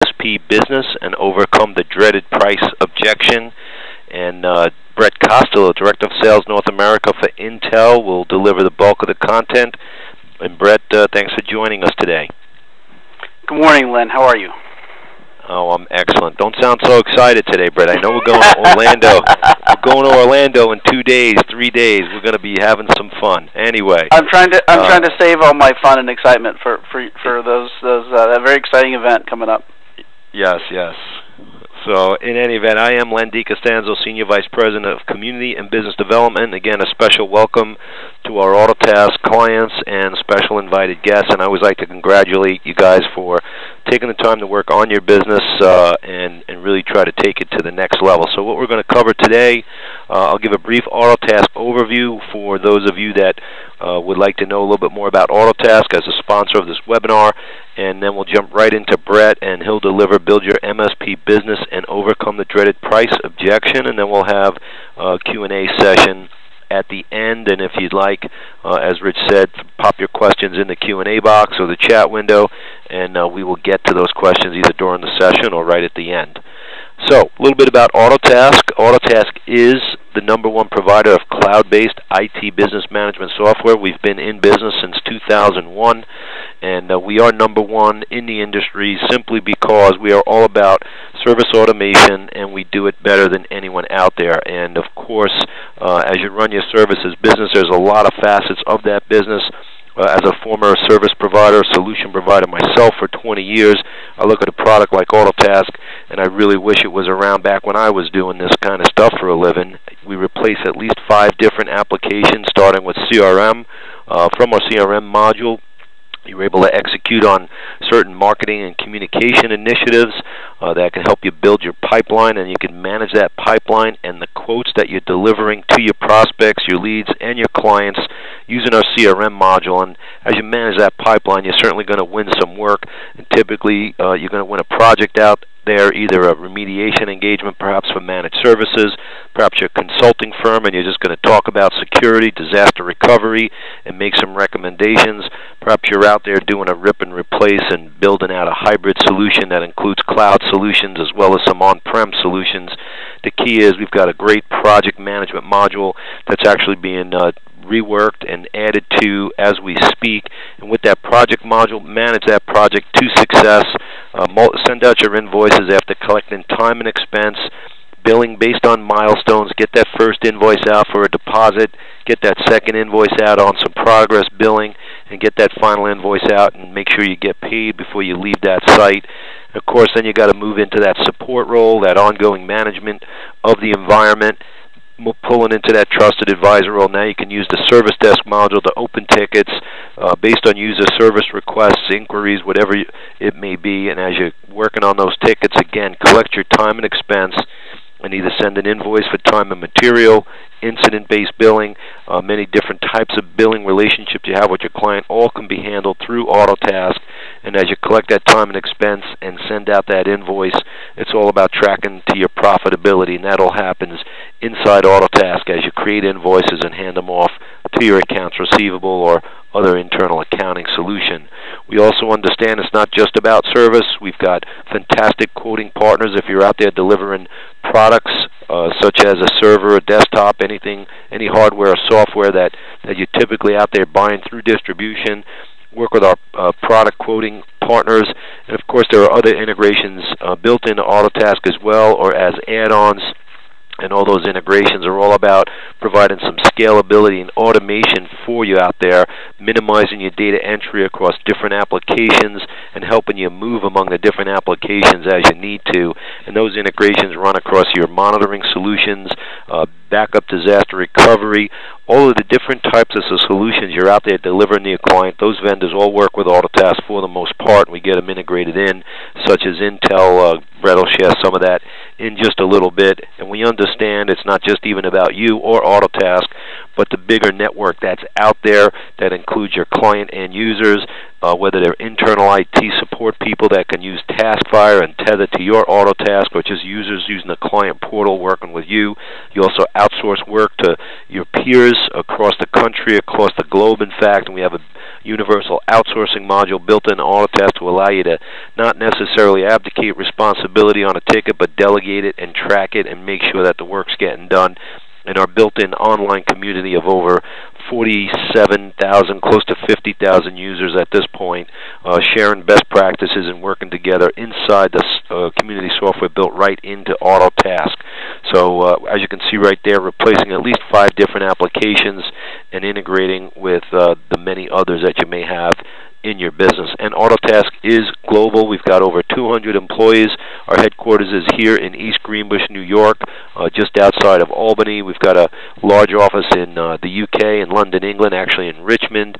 MSP business and overcome the dreaded price objection. And Bret, Director of Sales North America for Intel, will deliver the bulk of the content. And Bret, thanks for joining us today. Good morning, Len. How are you? Oh, I'm excellent. Don't sound so excited today, Bret. I know we're going to Orlando. We're going to Orlando in 2 days, 3 days. We're going to be having some fun. Anyway, I'm trying to save all my fun and excitement for those that very exciting event coming up. Yes. So, in any event, I am Len DiCostanzo, Senior Vice President of Community and Business Development. Again, a special welcome to our Autotask clients and special invited guests. And I always like to congratulate you guys for taking the time to work on your business and really try to take it to the next level. So what we're going to cover today, I'll give a brief Autotask overview for those of you that would like to know a little bit more about Autotask as a sponsor of this webinar. And then we'll jump right into Bret, and he'll deliver Build Your MSP Business and Overcome the Dreaded Price Objection. And then we'll have a Q&A session at the end. And if you'd like, as Rich said, pop your questions in the Q&A box or the chat window, and we will get to those questions either during the session or right at the end. So, a little bit about Autotask. Autotask is the #1 provider of cloud-based IT business management software. We've been in business since 2001, and we are #1 in the industry simply because we are all about service automation, and we do it better than anyone out there. And, of course, as you run your services business, there's a lot of facets of that business. As a former service provider, solution provider myself for 20 years, I look at a product like Autotask, and I really wish it was around back when I was doing this kind of stuff for a living. We replace at least 5 different applications, starting with CRM. From our CRM module, you're able to execute on certain marketing and communication initiatives that can help you build your pipeline, and you can manage that pipeline and the quotes that you're delivering to your prospects, your leads, and your clients using our CRM module. And as you manage that pipeline, you're certainly going to win some work, and typically you're going to win a project out there, either a remediation engagement, perhaps for managed services, perhaps you're a consulting firm and you're just going to talk about security, disaster recovery, and make some recommendations. Perhaps you're out there doing a rip and replace and building out a hybrid solution that includes cloud solutions as well as some on-prem solutions. The key is we've got a great project management module that's actually being reworked and added to as we speak. And with that project module, manage that project to success. Send out your invoices after collecting time and expense, billing based on milestones. Get that first invoice out for a deposit, get that second invoice out on some progress billing, and get that final invoice out and make sure you get paid before you leave that site. Of course, then you got to move into that support role, that ongoing management of the environment, pulling into that trusted advisor role. Now you can use the service desk module to open tickets based on user service requests, inquiries, whatever it may be. And as you're working on those tickets, again, collect your time and expense and either send an invoice for time and material, incident-based billing, many different types of billing relationships you have with your client, all can be handled through Autotask. And as you collect that time and expense and send out that invoice, it's all about tracking to your profitability, and that all happens inside Autotask as you create invoices and hand them off to your accounts receivable or other internal accounting solution. We also understand it's not just about service. We've got fantastic quoting partners. If you're out there delivering products such as a server, a desktop, anything, any hardware or software that you're typically out there buying through distribution, work with our product quoting partners. And of course there are other integrations built into Autotask as well, or as add-ons. And all those integrations are all about providing some scalability and automation for you out there, minimizing your data entry across different applications and helping you move among the different applications as you need to. And those integrations run across your monitoring solutions, backup disaster recovery, all of the different types of solutions you're out there delivering to your client. Those vendors all work with Autotask for the most part, and we get them integrated in, such as Intel. Bret will share some of that in just a little bit. And we understand it's not just even about you or Autotask, but the bigger network that's out there that includes your client and users, whether they're internal IT support people that can use Taskfire and tether to your Autotask, or just users using the client portal working with you. You also outsource work to your peers across the country, across the globe, in fact, and we have a universal outsourcing module built into Autotask to allow you to not necessarily abdicate responsibility on a ticket, but delegate it and track it and make sure that the work's getting done. And our built-in online community of over 47,000, close to 50,000 users at this point, sharing best practices and working together inside the community software built right into Autotask. So as you can see right there, replacing at least 5 different applications and integrating with the many others that you may have in your business. And Autotask is global. We've got over 200 employees. Our headquarters is here in East Greenbush, New York, just outside of Albany. We've got a large office in the UK, in London, England, actually in Richmond,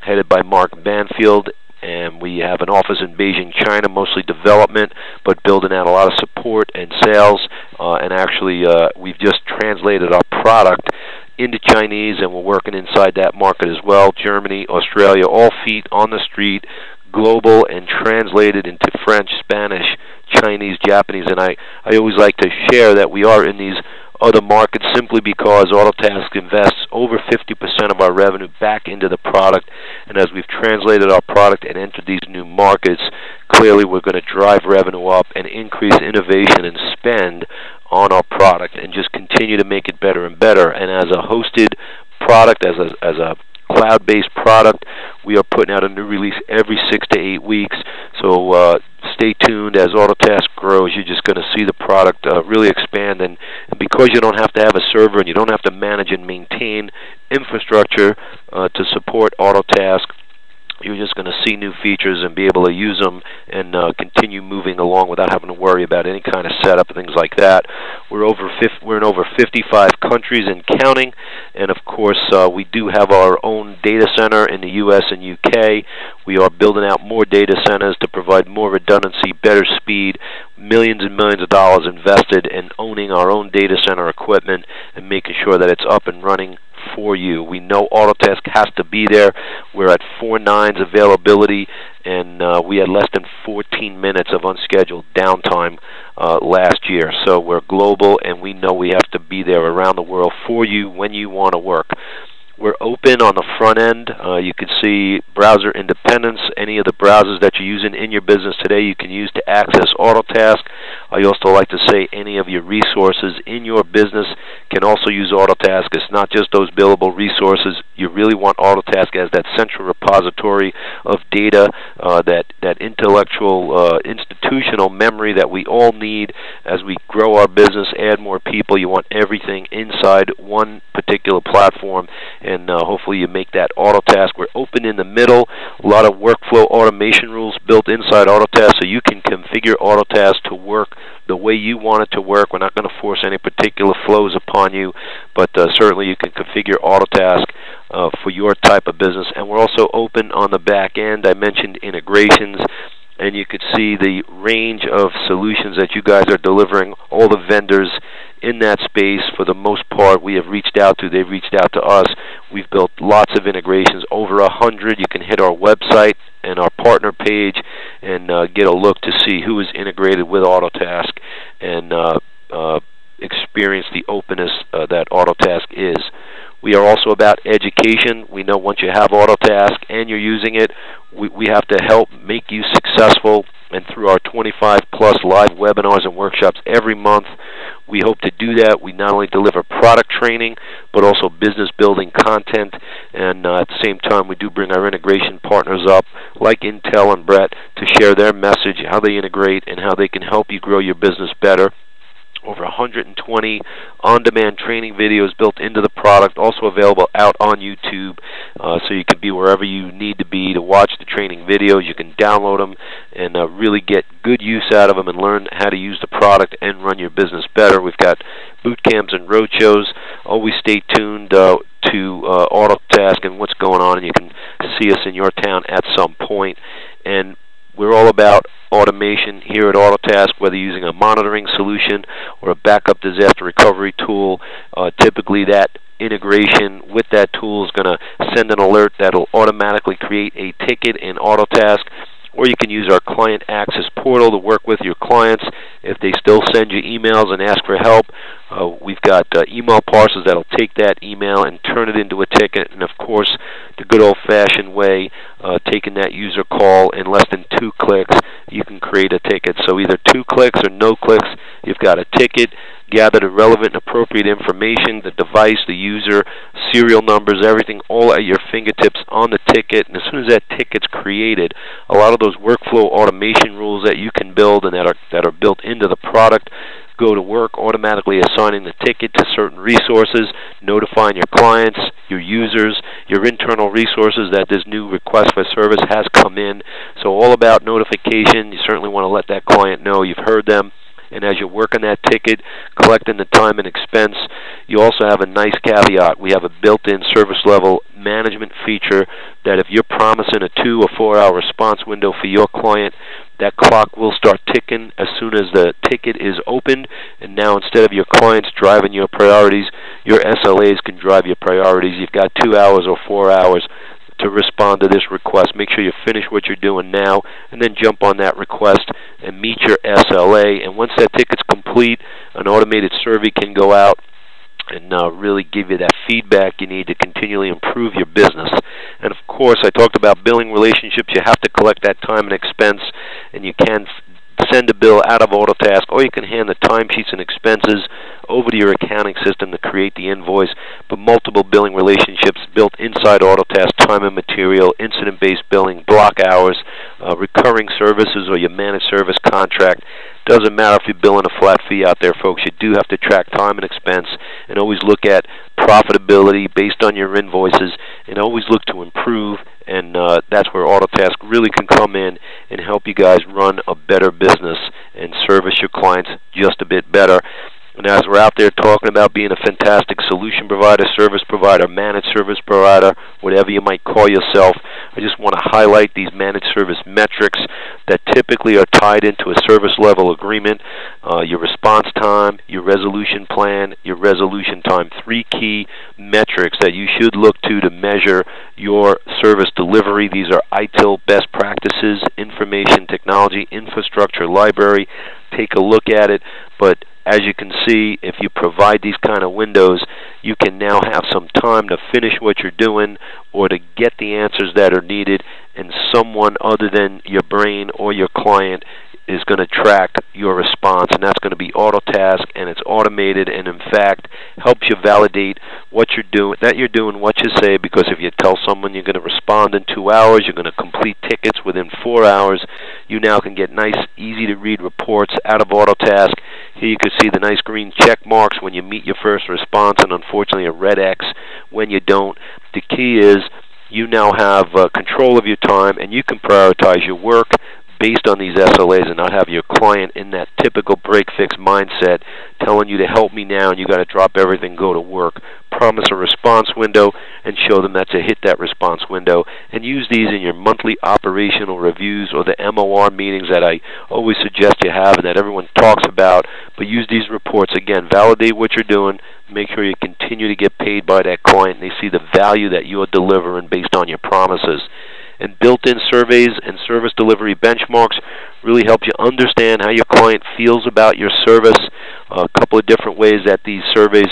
headed by Mark Banfield. And we have an office in Beijing, China, mostly development, but building out a lot of support and sales. And actually, we've just translated our product into Chinese, and we're working inside that market as well. Germany, Australia, all feet on the street, global, and translated into French, Spanish, Chinese, Japanese. And I always like to share that we are in these other markets simply because Autotask invests over 50% of our revenue back into the product. And as we've translated our product and entered these new markets, clearly we're going to drive revenue up and increase innovation and spend on our product and just continue to make it better and better. And as a hosted product, as a cloud-based product, we are putting out a new release every 6 to 8 weeks. So stay tuned. As Autotask grows, you're just going to see the product really expand. And because you don't have to have a server and you don't have to manage and maintain infrastructure to support Autotask, you're just going to see new features and be able to use them and continue moving along without having to worry about any kind of setup and things like that. We're in over 55 countries and counting, and of course we do have our own data center in the U.S. and U.K. We are building out more data centers to provide more redundancy, better speed, millions and millions of dollars invested in owning our own data center equipment and making sure that it's up and running for you. We know Autotask has to be there. We're at 4 nines availability, and we had less than 14 minutes of unscheduled downtime last year. So we're global, and we know we have to be there around the world for you when you want to work. We're open on the front end. You can see browser independence. Any of the browsers that you're using in your business today, you can use to access Autotask. I also like to say any of your resources in your business can also use Autotask. It's not just those billable resources. You really want Autotask as that central repository of data, that intellectual, institutional memory that we all need as we grow our business, add more people. You want everything inside one particular platform, and hopefully you make that Autotask. We're open in the middle. A lot of workflow automation rules built inside Autotask, so you can configure Autotask to work the way you want it to work. We're not going to force any particular flows upon you, but certainly you can configure Autotask for your type of business. And we're also open on the back end. I mentioned integrations, and you could see the range of solutions that you guys are delivering. All the vendors in that space, for the most part, we have reached out to. They've reached out to us. We've built lots of integrations, over 100. You can hit our website and our partner page and get a look to see who is integrated with Autotask and experience the openness that Autotask is. We are also about education. We know once you have Autotask and you're using it, we have to help make you successful. And through our 25-plus live webinars and workshops every month, we hope to do that. We not only deliver product training, but also business-building content. And at the same time, we do bring our integration partners up, like Intel and Bret, to share their message, how they integrate, and how they can help you grow your business better. Over 120 on-demand training videos built into the product, also available out on YouTube, so you can be wherever you need to be to watch the training videos. You can download them and really get good use out of them and learn how to use the product and run your business better. We've got boot camps and road shows. Always stay tuned to Autotask and what's going on, and you can see us in your town at some point. And we're all about automation here at Autotask, whether using a monitoring solution or a backup disaster recovery tool. Typically that integration with that tool is going to send an alert that will automatically create a ticket in Autotask. Or you can use our Client Access Portal to work with your clients. If they still send you emails and ask for help, we've got email parsers that will take that email and turn it into a ticket. And, of course, the good old-fashioned way, taking that user call in less than 2 clicks, you can create a ticket. So either 2 clicks or no clicks, you've got a ticket. Gather the relevant and appropriate information, the device, the user, serial numbers, everything all at your fingertips on the ticket. And as soon as that ticket's created, a lot of those workflow automation rules that you can build and that are built into the product go to work, automatically assigning the ticket to certain resources, notifying your clients, your users, your internal resources that this new request for service has come in. So all about notification. You certainly want to let that client know you've heard them. And as you're working that ticket, collecting the time and expense, you also have a nice caveat. We have a built-in service level management feature that if you're promising a 2 or 4 hour response window for your client, that clock will start ticking as soon as the ticket is opened. And now instead of your clients driving your priorities, your SLAs can drive your priorities. You've got 2 hours or 4 hours to respond to this request. Make sure you finish what you're doing now and then jump on that request and meet your SLA. And once that ticket's complete, an automated survey can go out and really give you that feedback you need to continually improve your business. And of course, I talked about billing relationships. You have to collect that time and expense, and you can send a bill out of Autotask, or you can hand the timesheets and expenses over to your accounting system to create the invoice. But multiple billing relationships built inside Autotask, time and material, incident-based billing, block hours, recurring services, or your managed service contract. Doesn't matter if you're billing a flat fee out there, folks. You do have to track time and expense and always look at profitability based on your invoices and always look to improve. And that's where Autotask really can come in and help you guys run a better business and service your clients just a bit better. And as we're out there talking about being a fantastic solution provider, service provider, managed service provider, whatever you might call yourself, I just want to highlight these managed service metrics that typically are tied into a service level agreement. Your response time, your resolution plan, your resolution time. 3 key metrics that you should look to measure your service delivery. These are ITIL best practices, information technology, infrastructure, library. Take a look at it. But as you can see, if you provide these kind of windows, you can now have some time to finish what you're doing or to get the answers that are needed, and someone other than your brain or your client is going to track your response, and that's going to be Autotask, and it's automated, and in fact helps you validate what you're doing, that you're doing what you say, because if you tell someone you're going to respond in 2 hours, you're going to complete tickets within 4 hours, you now can get nice, easy-to-read reports out of Autotask. Here you can see the nice green check marks when you meet your first response, and unfortunately a red X when you don't. The key is you now have control of your time, and you can prioritize your work based on these SLAs and not have your client in that typical break-fix mindset telling you to help me now and you got to drop everything, go to work. Promise a response window and show them that to hit that response window, and use these in your monthly operational reviews or the MOR meetings that I always suggest you have and that everyone talks about. But use these reports, again, validate what you're doing, make sure you continue to get paid by that client and they see the value that you're delivering based on your promises. And built-in surveys and service delivery benchmarks really help you understand how your client feels about your service. A couple of different ways that these surveys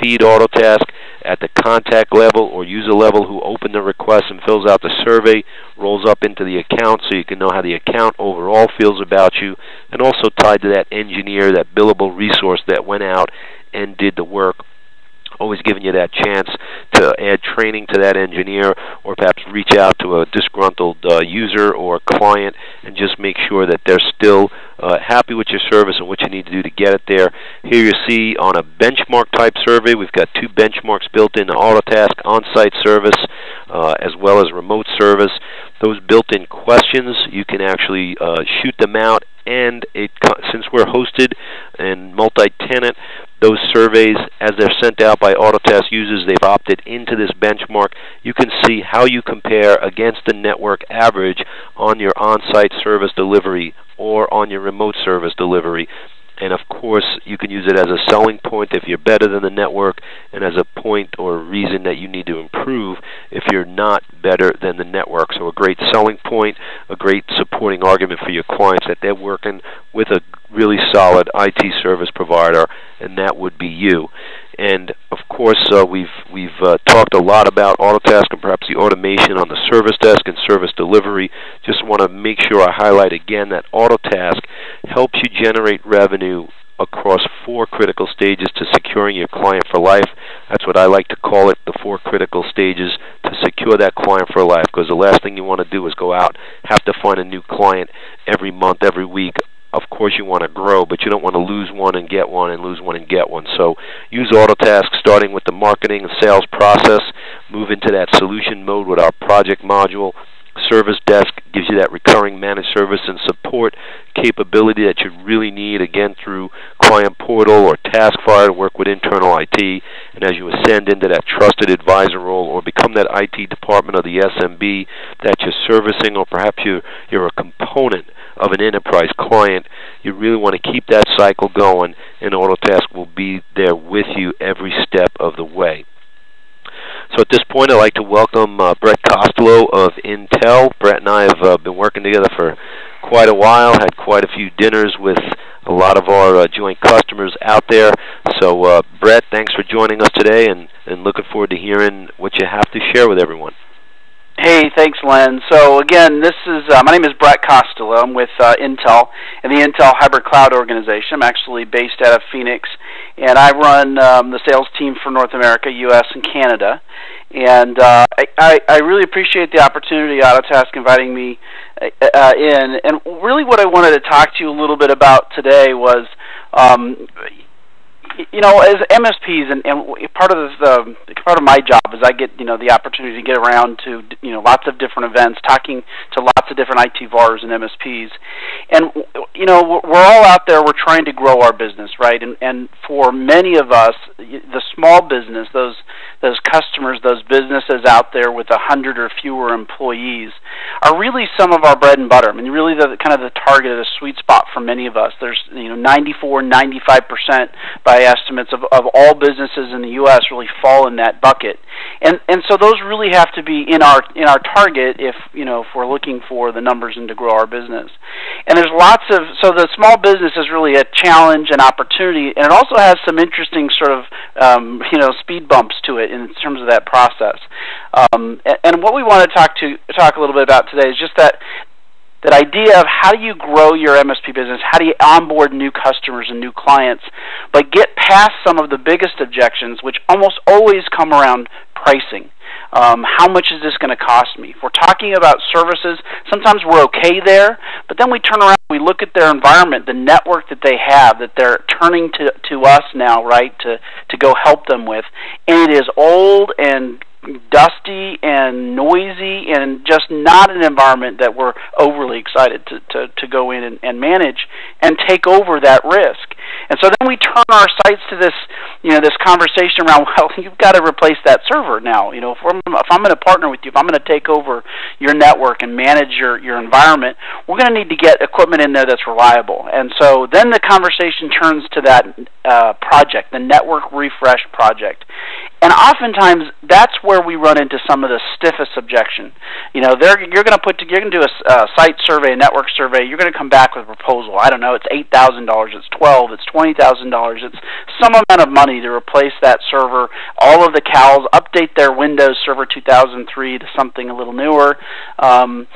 feed Autotask: at the contact level or user level who opened the request and fills out the survey, rolls up into the account so you can know how the account overall feels about you, and also tied to that engineer, that billable resource that went out and did the work. Always giving you that chance to add training to that engineer or perhaps reach out to a disgruntled user or client and just make sure that they're still happy with your service and what you need to do to get it there. Here you see on a benchmark type survey, we've got 2 benchmarks built into Autotask: on-site service as well as remote service. Those built-in questions, you can actually shoot them out, and since we're hosted and multi-tenant, those surveys, as they're sent out by Autotask users, they've opted into this benchmark. You can see how you compare against the network average on your on-site service delivery or on your remote service delivery. And of course, you can use it as a selling point if you're better than the network, and as a point or reason that you need to improve if you're not better than the network. So a great selling point, a great supporting argument for your clients that they're working with a really solid IT service provider, and that would be you. And of course, we've talked a lot about Autotask and perhaps the automation on the service desk and service delivery. Just want to make sure I highlight again that Autotask helps you generate revenue across 4 critical stages to securing your client for life. That's what I like to call it, the 4 critical stages to secure that client for life, because the last thing you want to do is go out, have to find a new client every month, every week. Of course you want to grow, but you don't want to lose one and get one and lose one and get one. So use Autotask starting with the marketing and sales process, move into that solution mode with our project module. Service desk gives you that recurring managed service and support capability that you really need, again, through Client Portal or TaskFire to work with internal IT. And as you ascend into that trusted advisor role or become that IT department of the SMB that you're servicing, or perhaps you're a component of an enterprise client, you really want to keep that cycle going, and Autotask will be there with you every step of the way. So at this point, I'd like to welcome Bret Costelow of Intel. Bret and I have been working together for quite a while, had quite a few dinners with a lot of our joint customers out there. So Bret, thanks for joining us today, and looking forward to hearing what you have to share with everyone. Hey, thanks, Len. So again, this is my name is Bret Costelow. I'm with Intel and the Intel Hybrid Cloud Organization. I'm actually based out of Phoenix, and I run the sales team for North America, U.S., and Canada. And I really appreciate the opportunity, Autotask, inviting me in. And really, what I wanted to talk to you a little bit about today was, as MSPs, and part of my job is I get the opportunity to get around to lots of different events, talking to lots of different IT VARs and MSPs, and we're all out there. We're trying to grow our business, right? And for many of us, the small business, those customers, those businesses out there with 100 or fewer employees, are really some of our bread and butter. I mean, really the kind of the target, the sweet spot for many of us. There's 95% by estimates of all businesses in the U.S. really fall in that bucket, and so those really have to be in our target if we're looking for the numbers and to grow our business. And there's lots of the small business is really a challenge and opportunity, and it also has some interesting sort of speed bumps to it in terms of that process. And what we want to talk a little bit about today is just that idea of how do you grow your MSP business, how do you onboard new customers and new clients, but get past some of the biggest objections, which almost always come around pricing. How much is this going to cost me? If we're talking about services, sometimes we're okay there, but then we turn around, we look at their environment, the network that they have, that they're turning to us now, right, to go help them with, and it is old and dusty and noisy and just not an environment that we're overly excited to go in and manage and take over that risk. And so then we turn our sights to this conversation around, well, you've got to replace that server now. If I'm going to partner with you, if I'm going to take over your network and manage your environment, we're going to need to get equipment in there that's reliable. And so then the conversation turns to that project, the network refresh project. And oftentimes that's where we run into some of the stiffest objection. You're going to do a site survey, a network survey. You're going to come back with a proposal. I don't know. It's $8,000. It's $12,000. It's $20,000. It's some amount of money to replace that server. All of the CALs, update their Windows Server 2003 to something a little newer. And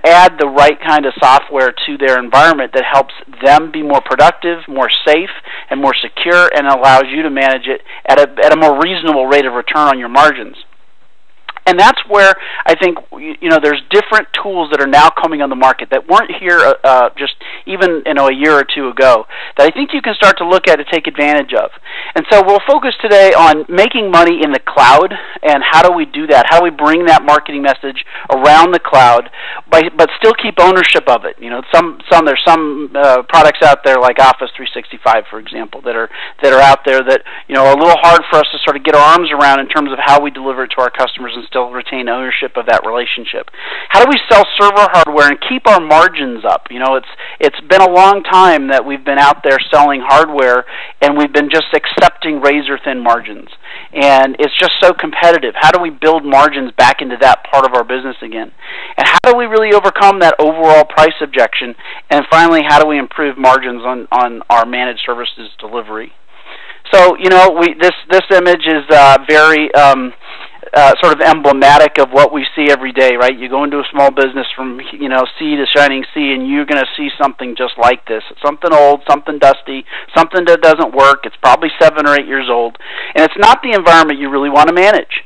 add the right kind of software to their environment that helps them be more productive, more safe, and more secure, and allows you to manage it at a more reasonable rate of return on your margins. And that's where I think there's different tools that are now coming on the market that weren't here just even a year or two ago that I think you can start to look at to take advantage of. And so we'll focus today on making money in the cloud and how do we do that? How do we bring that marketing message around the cloud, but still keep ownership of it? There's some products out there like Office 365, for example, that are out there that are a little hard for us to sort of get our arms around in terms of how we deliver it to our customers and still retain ownership of that relationship? How do we sell server hardware and keep our margins up? You know, it's been a long time that we've been out there selling hardware, and we've been just accepting razor-thin margins. And it's just so competitive. How do we build margins back into that part of our business again? And how do we really overcome that overall price objection? And finally, how do we improve margins on our managed services delivery? So, you know, this image is very sort of emblematic of what we see every day, right? You go into a small business from, you know, sea to shining sea, and you're going to see something just like this. It's something old, something dusty, something that doesn't work. It's probably 7 or 8 years old, and it's not the environment you really want to manage.